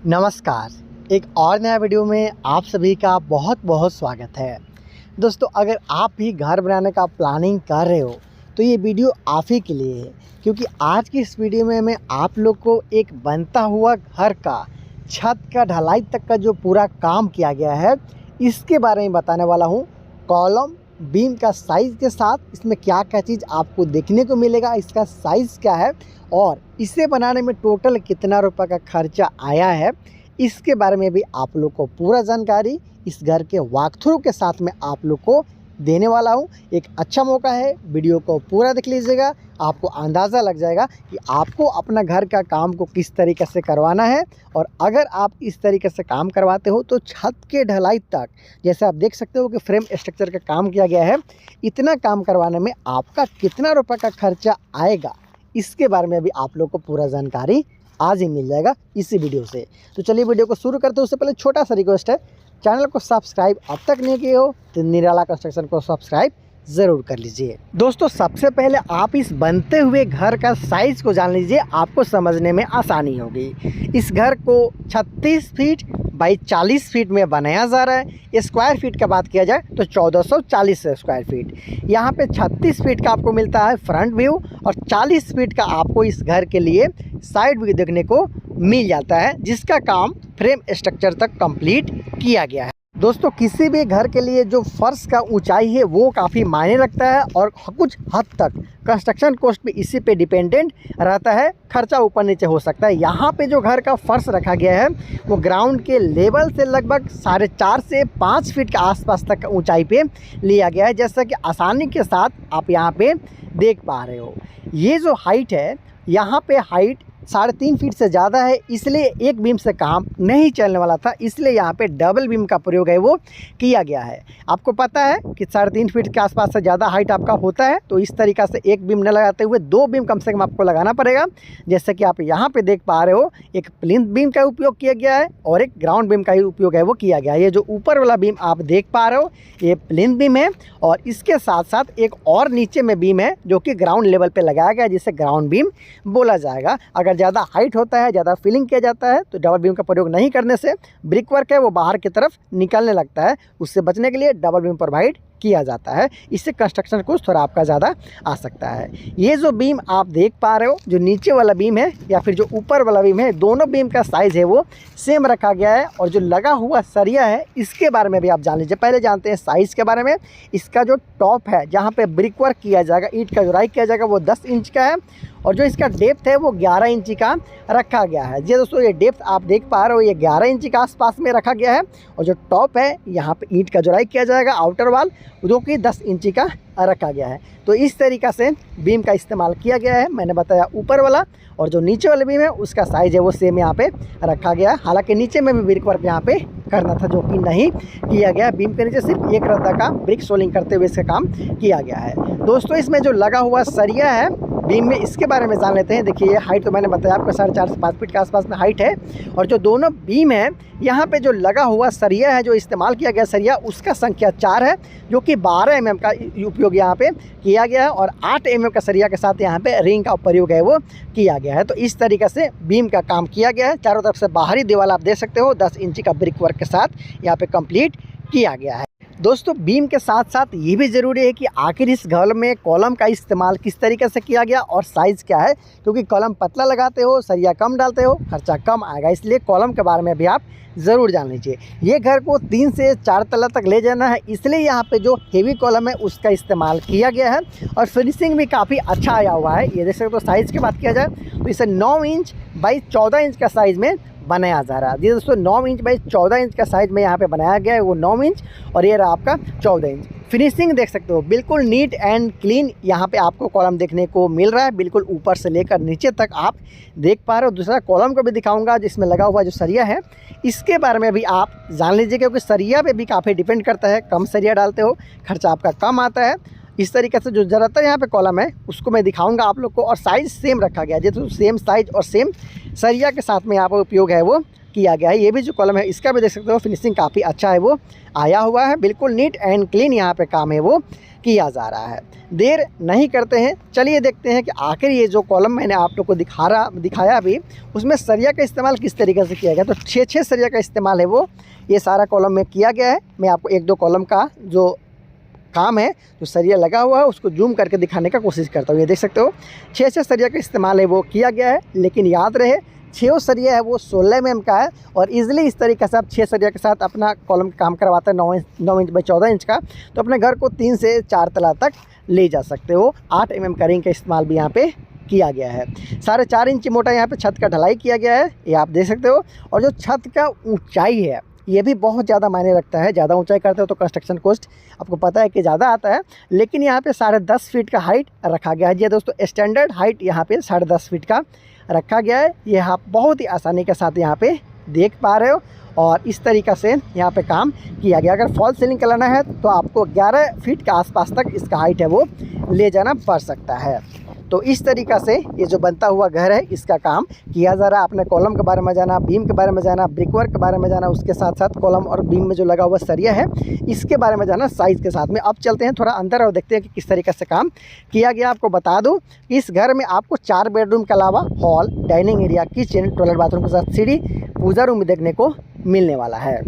नमस्कार। एक और नया वीडियो में आप सभी का बहुत बहुत स्वागत है। दोस्तों, अगर आप भी घर बनाने का प्लानिंग कर रहे हो तो ये वीडियो आप ही के लिए है, क्योंकि आज की इस वीडियो में मैं आप लोग को एक बनता हुआ घर का छत का ढलाई तक का जो पूरा काम किया गया है इसके बारे में बताने वाला हूँ। कॉलम बीम का साइज़ के साथ इसमें क्या क्या चीज़ आपको देखने को मिलेगा, इसका साइज़ क्या है और इसे बनाने में टोटल कितना रुपए का खर्चा आया है, इसके बारे में भी आप लोग को पूरा जानकारी इस घर के वॉक थ्रू के साथ में आप लोग को देने वाला हूं। एक अच्छा मौका है, वीडियो को पूरा देख लीजिएगा, आपको अंदाज़ा लग जाएगा कि आपको अपना घर का काम को किस तरीके से करवाना है। और अगर आप इस तरीके से काम करवाते हो तो छत के ढलाई तक, जैसे आप देख सकते हो कि फ्रेम स्ट्रक्चर का काम किया गया है, इतना काम करवाने में आपका कितना रुपए का खर्चा आएगा, इसके बारे में भी आप लोग को पूरा जानकारी आज ही मिल जाएगा इसी वीडियो से। तो चलिए वीडियो को शुरू करते हैं। उससे पहले छोटा सा रिक्वेस्ट है, चैनल को सब्सक्राइब अब तक नहीं किए हो तो निराला कंस्ट्रक्शन को सब्सक्राइब ज़रूर कर लीजिए। दोस्तों, सबसे पहले आप इस बनते हुए घर का साइज़ को जान लीजिए, आपको समझने में आसानी होगी। इस घर को 36 फीट बाई 40 फीट में बनाया जा रहा है। स्क्वायर फीट का बात किया जाए तो 1440 स्क्वायर फीट। यहाँ पे 36 फीट का आपको मिलता है फ्रंट व्यू और 40 फीट का आपको इस घर के लिए साइड व्यू देखने को मिल जाता है, जिसका काम फ्रेम स्ट्रक्चर तक कंप्लीट किया गया है। दोस्तों, किसी भी घर के लिए जो फर्श का ऊंचाई है वो काफ़ी मायने रखता है और कुछ हद तक कंस्ट्रक्शन कॉस्ट भी इसी पे डिपेंडेंट रहता है। खर्चा ऊपर नीचे हो सकता है। यहाँ पे जो घर का फर्श रखा गया है वो ग्राउंड के लेवल से लगभग 4.5 से 5 फीट के आसपास तक ऊंचाई पे लिया गया है, जैसा कि आसानी के साथ आप यहाँ पे देख पा रहे हो। ये जो हाइट है, यहाँ पे हाइट 3.5 फीट से ज़्यादा है, इसलिए एक बीम से काम नहीं चलने वाला था, इसलिए यहाँ पे डबल बीम का प्रयोग है वो किया गया है। आपको पता है कि 3.5 फीट के आसपास से ज़्यादा हाइट आपका होता है, तो इस तरीक़ा से एक बीम न लगाते हुए 2 बीम कम से कम आपको लगाना पड़ेगा। जैसे कि आप यहाँ पे देख पा रहे हो, एक प्लिंथ बीम का उपयोग किया गया है और एक ग्राउंड बीम का ही उपयोग है वो किया गया है। ये जो ऊपर वाला बीम आप देख पा रहे हो ये प्लिंथ बीम है और इसके साथ साथ एक और नीचे में बीम है जो कि ग्राउंड लेवल पर लगाया गया है, जिसे ग्राउंड बीम बोला जाएगा। अगर ज़्यादा हाइट होता है, ज़्यादा फिलिंग किया जाता है तो डबल बीम का प्रयोग नहीं करने से ब्रिक वर्क है वो बाहर की तरफ निकलने लगता है। उससे बचने के लिए डबल बीम प्रोवाइड किया जाता है। इससे कंस्ट्रक्शन कॉस्ट थोड़ा आपका ज़्यादा आ सकता है। ये जो बीम आप देख पा रहे हो, जो नीचे वाला बीम है या फिर जो ऊपर वाला बीम है, दोनों बीम का साइज़ है वो सेम रखा गया है। और जो लगा हुआ सरिया है इसके बारे में भी आप जान लीजिए। पहले जानते हैं साइज़ के बारे में। इसका जो टॉप है जहाँ पे ब्रिक वर्क किया जाएगा, ईंट का जुड़ाई किया जाएगा, वो 10 इंच का है और जो इसका डेप्थ है वो 11 इंची का रखा गया है। जी दोस्तों, ये डेप्थ आप देख पा रहे हो, ये 11 इंची के आसपास में रखा गया है। और जो टॉप है यहाँ पे ईंट का जुड़ाई किया जाएगा, आउटर वाल, जो कि 10 इंची का रखा गया है। तो इस तरीक़ा से बीम का इस्तेमाल किया गया है। मैंने बताया ऊपर वाला, और जो नीचे वाले बीम है उसका साइज़ है वो सेम यहाँ पे रखा गया है। हालांकि नीचे में भी ब्रिक वर्क यहाँ पे करना था, जो कि नहीं किया गया। बीम के नीचे सिर्फ एक रद्दा का ब्रिक सोलिंग करते हुए इसका काम किया गया है। दोस्तों, इसमें जो लगा हुआ सरिया है बीम में, इसके बारे में जान लेते हैं। देखिए, ये हाइट तो मैंने बताया आपको 4.5 से 5 फीट के आसपास में हाइट है। और जो दोनों बीम है यहाँ पे जो लगा हुआ सरिया है, जो इस्तेमाल किया गया सरिया, उसका संख्या 4 है, जो कि 12 mm का उपयोग यहाँ पे किया गया है। और 8 mm का सरिया के साथ यहाँ पे रिंग का प्रयोग है वो किया गया है। तो इस तरीके से बीम का काम किया गया है। चारों तरफ से बाहरी दीवार आप देख सकते हो 10 इंची का ब्रिक वर्क के साथ यहाँ पे कंप्लीट किया गया है। दोस्तों, बीम के साथ साथ ये भी ज़रूरी है कि आखिर इस घर में कॉलम का इस्तेमाल किस तरीके से किया गया और साइज़ क्या है, क्योंकि कॉलम पतला लगाते हो, सरिया कम डालते हो, खर्चा कम आएगा। इसलिए कॉलम के बारे में भी आप ज़रूर जान लीजिए। ये घर को 3 से 4 तला तक ले जाना है, इसलिए यहाँ पे जो हेवी कॉलम है उसका इस्तेमाल किया गया है। और फिनिशिंग भी काफ़ी अच्छा आया हुआ है। ये देख सकते हो। साइज़ की बात किया जाए तो इसे 9 इंच बाई 14 इंच का साइज़ में बनाया जा रहा है। जी दोस्तों, 9 इंच बाई 14 इंच का साइज़ में यहाँ पे बनाया गया है, वो 9 इंच और ये रहा आपका 14 इंच। फिनिशिंग देख सकते हो, बिल्कुल नीट एंड क्लीन यहाँ पे आपको कॉलम देखने को मिल रहा है। बिल्कुल ऊपर से लेकर नीचे तक आप देख पा रहे हो। दूसरा कॉलम को भी दिखाऊंगा, जिसमें लगा हुआ जो सरिया है इसके बारे में भी आप जान लीजिए, क्योंकि सरिया पे भी काफ़ी डिपेंड करता है। कम सरिया डालते हो, खर्चा आपका कम आता है। इस तरीके से जो ज़्यादातर यहाँ पे कॉलम है उसको मैं दिखाऊंगा आप लोग को। और साइज़ सेम रखा गया है, जैसे सेम साइज़ और सेम सरिया के साथ में यहाँ पर उपयोग है वो किया गया है। ये भी जो कॉलम है इसका भी देख सकते हो फिनिशिंग काफ़ी अच्छा है वो आया हुआ है, बिल्कुल नीट एंड क्लीन यहाँ पे काम है वो किया जा रहा है। देर नहीं करते हैं, चलिए देखते हैं कि आखिर ये जो कॉलम मैंने आप लोग को दिखाया अभी, उसमें सरिया का इस्तेमाल किस तरीके से किया गया। तो 6 सरिया का इस्तेमाल है वो ये सारा कॉलम में किया गया है। मैं आपको 1-2 कॉलम का जो काम है, जो सरिया लगा हुआ है उसको जूम करके दिखाने का कोशिश करता हूँ। ये देख सकते हो 6 सरिया का इस्तेमाल है वो किया गया है, लेकिन याद रहे 6 सरिया है वो 16 mm का है और ईजिली इस तरीके से आप 6 सरिया के साथ अपना कॉलम का काम करवाते हैं 9 इंच बाई 14 इंच का, तो अपने घर को 3 से 4 तला तक ले जा सकते हो। 8 mm का रिंग का इस्तेमाल भी यहाँ पे किया गया है। 4.5 इंच मोटा यहाँ पे छत का ढलाई किया गया है, ये आप देख सकते हो। और जो छत का ऊंचाई है ये भी बहुत ज़्यादा मायने रखता है। ज़्यादा ऊंचाई करते हो तो कंस्ट्रक्शन कॉस्ट आपको पता है कि ज़्यादा आता है, लेकिन यहाँ पे 10.5 फीट का हाइट रखा गया है। जी दोस्तों, स्टैंडर्ड हाइट यहाँ पे 10.5 फीट का रखा गया है। ये आप बहुत ही आसानी के साथ यहाँ पे देख पा रहे हो और इस तरीक़ा से यहाँ पे काम किया गया। अगर फॉल सीलिंग कराना है तो आपको 11 फीट के आसपास तक इसका हाइट है वो ले जाना पड़ सकता है। तो इस तरीक़ा से ये जो बनता हुआ घर है इसका काम किया जा रहा है। आपने कॉलम के बारे में जाना, बीम के बारे में जाना, ब्रिकवर्क के बारे में जाना, उसके साथ साथ कॉलम और बीम में जो लगा हुआ सरिया है इसके बारे में जाना साइज़ के साथ में। अब चलते हैं थोड़ा अंदर और देखते हैं कि किस तरीके से काम किया गया। आपको बता दूँ इस घर में आपको 4 बेडरूम के अलावा hall, dining area, kitchen, toilet, bathroom के साथ सीढ़ी, पूजा रूम देखने को मिलने वाला है।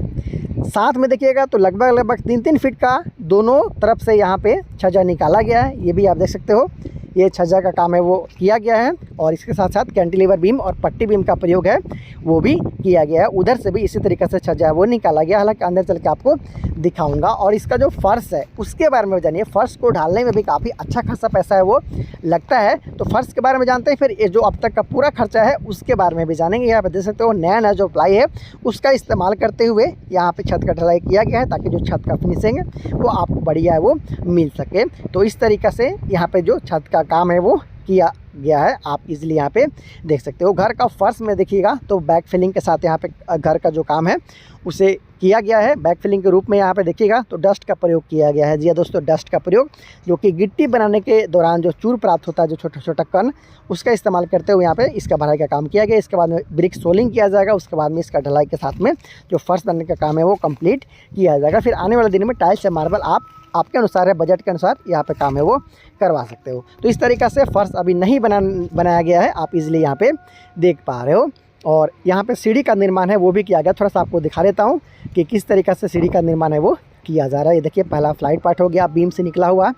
साथ में देखिएगा तो लगभग 3-3 फीट का दोनों तरफ से यहाँ पे छज्जा निकाला गया है। ये भी आप देख सकते हो, ये छज्जा का काम है वो किया गया है और इसके साथ साथ कैंटिलीवर बीम और पट्टी बीम का प्रयोग है वो भी किया गया है। उधर से भी इसी तरीके से छज्जा है वो निकाला गया, हालांकि अंदर चल के आपको दिखाऊंगा। और इसका जो फर्श है उसके बारे में जानिए। फर्श को ढालने में भी काफ़ी अच्छा खासा पैसा है वो लगता है, तो फर्श के बारे में जानते हैं। फिर ये जो अब तक का पूरा खर्चा है उसके बारे में भी जानेंगे। यहाँ पर देख सकते हो नया जो प्लाई है उसका इस्तेमाल करते हुए यहाँ पर छत का ढलाई किया गया है, ताकि जो छत का फिनिशिंग है वो आपको बढ़िया है वो मिल सके। तो इस तरीक़े से यहाँ पर जो छत का काम है वो किया गया है, आप इजीली यहाँ पे देख सकते हो। घर का फर्श में देखिएगा तो बैक फिलिंग के साथ यहाँ पे घर का जो काम है उसे किया गया है। बैक फिलिंग के रूप में यहाँ पे देखिएगा तो डस्ट का प्रयोग किया गया है। जी हाँ दोस्तों, डस्ट का प्रयोग जो कि गिट्टी बनाने के दौरान जो चूर प्राप्त होता है, जो छोटा छोटा कण, उसका इस्तेमाल करते हुए यहाँ पे इसका भराई का काम किया गया। इसके बाद में ब्रिक सोलिंग किया जाएगा, उसके बाद में इसका ढलाई के साथ में जो फर्श बनने का काम है वो कंप्लीट किया जाएगा। फिर आने वाले दिन में टाइल्स या मार्बल आपके अनुसार है, बजट के अनुसार यहाँ पे काम है वो करवा सकते हो। तो इस तरीक़े से फ़र्श अभी नहीं बनाया गया है, आप इजीली यहाँ पे देख पा रहे हो। और यहाँ पे सीढ़ी का निर्माण है वो भी किया गया। थोड़ा सा आपको दिखा देता हूँ कि किस तरीक़े से सीढ़ी का निर्माण है वो किया जा रहा है। ये देखिए पहला फ्लाइट पार्ट हो गया, बीम से निकला हुआ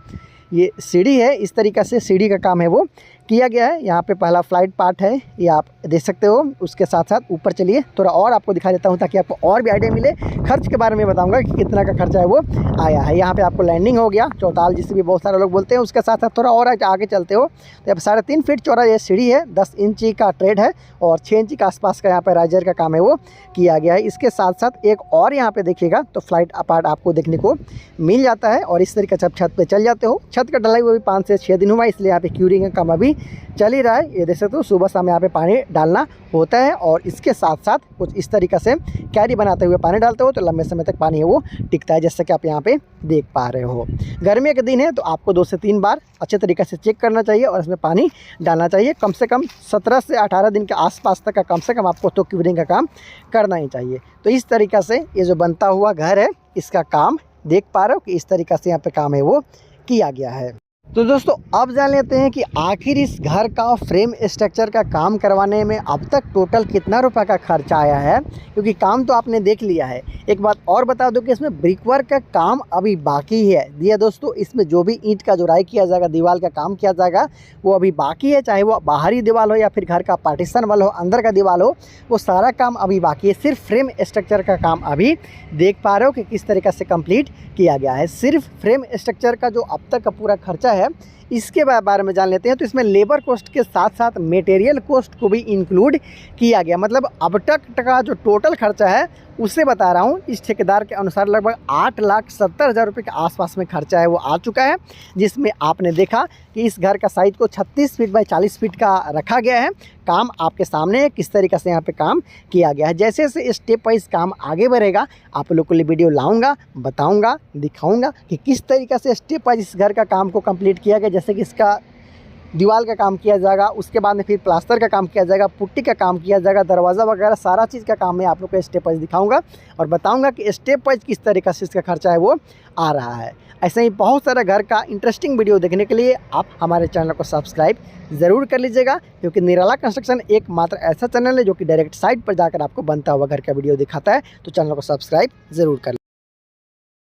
ये सीढ़ी है। इस तरीक़े से सीढ़ी का काम है वो किया गया है। यहाँ पे पहला फ्लाइट पार्ट है, ये आप देख सकते हो। उसके साथ साथ ऊपर चलिए थोड़ा और आपको दिखा देता हूँ ताकि आपको और भी आइडिया मिले। खर्च के बारे में बताऊँगा कि कितना का खर्चा है वो आया है। यहाँ पे आपको लैंडिंग हो गया, चौताल जिसे भी बहुत सारे लोग बोलते हैं। उसके साथ साथ थोड़ा और आगे चलते हो तो अब 3.5 फीट चौड़ा ये सीढ़ी है, 10 इंची का ट्रेड है और 6 इंची के आसपास का यहाँ पर राइजर का काम है वो किया गया है। इसके साथ साथ एक और यहाँ पे देखिएगा तो फ्लाइट पार्ट आपको देखने को मिल जाता है। और इस तरीके से आप छत पे चल जाते हो। छत का ढलाई वो भी 5 से 6 दिन हुआ, इसलिए यहाँ पे क्यूरिंग का काम अभी चल ही रहा है। ये देख सकते हो, सुबह शाम यहाँ पे पानी डालना होता है और इसके साथ साथ कुछ इस तरीके से कैरी बनाते हुए पानी डालते हो तो लंबे समय तक पानी है वो टिकता है, जैसे कि आप यहाँ पे देख पा रहे हो। गर्मी के दिन है तो आपको 2 से 3 बार अच्छे तरीके से चेक करना चाहिए और इसमें पानी डालना चाहिए। कम से कम 17 से 18 दिन के आसपास तक का कम से कम आपको तो क्यूरिंग का काम करना ही चाहिए। तो इस तरीक़े से ये जो बनता हुआ घर है इसका काम देख पा रहे हो कि इस तरीक़े से यहाँ पे काम है वो किया गया है। तो दोस्तों अब जान लेते हैं कि आखिर इस घर का फ्रेम स्ट्रक्चर का काम करवाने में अब तक टोटल कितना रुपए का खर्चा आया है, क्योंकि काम तो आपने देख लिया है। एक बात और बता दूं कि इसमें ब्रिकवर्क का काम अभी बाकी है। दिया दोस्तों, इसमें जो भी ईंट का जुड़ाई किया जाएगा, दीवार का काम किया जाएगा वो अभी बाकी है। चाहे वो बाहरी दीवार हो या फिर घर का पार्टीशन वाल हो, अंदर का दीवार हो, वो सारा काम अभी बाकी है। सिर्फ फ्रेम स्ट्रक्चर का काम अभी देख पा रहे हो कि किस तरीके से कंप्लीट किया गया है। सिर्फ फ्रेम स्ट्रक्चर का जो अब तक का पूरा खर्चा है इसके बारे में जान लेते हैं। तो इसमें लेबर कॉस्ट के साथ साथ मटेरियल कॉस्ट को भी इंक्लूड किया गया। मतलब अब तक का जो टोटल खर्चा है उससे बता रहा हूँ, इस ठेकेदार के अनुसार लगभग 8,70,000 रुपये के आसपास में खर्चा है वो आ चुका है, जिसमें आपने देखा कि इस घर का साइज को 36 फीट बाई 40 फीट का रखा गया है। काम आपके सामने है किस तरीके से यहाँ पे काम किया गया है। जैसे जैसे स्टेप वाइज काम आगे बढ़ेगा आप लोग के लिए वीडियो लाऊंगा, बताऊंगा, दिखाऊंगा कि किस तरीके से स्टेप वाइज इस घर का काम को कंप्लीट किया गया। जैसे कि इसका दीवार का काम किया जाएगा, उसके बाद में फिर प्लास्टर का काम किया जाएगा, पुट्टी का काम किया जाएगा, दरवाज़ा वगैरह सारा चीज़ का काम मैं आप लोग को स्टेप वाइज दिखाऊंगा और बताऊंगा कि स्टेप वाइज किस तरीके से इसका खर्चा है वो आ रहा है। ऐसे ही बहुत सारा घर का इंटरेस्टिंग वीडियो देखने के लिए आप हमारे चैनल को सब्सक्राइब ज़रूर कर लीजिएगा, क्योंकि निराला कंस्ट्रक्शन एकमात्र ऐसा चैनल है जो कि डायरेक्ट साइट पर जाकर आपको बनता हुआ घर का वीडियो दिखाता है। तो चैनल को सब्सक्राइब ज़रूर कर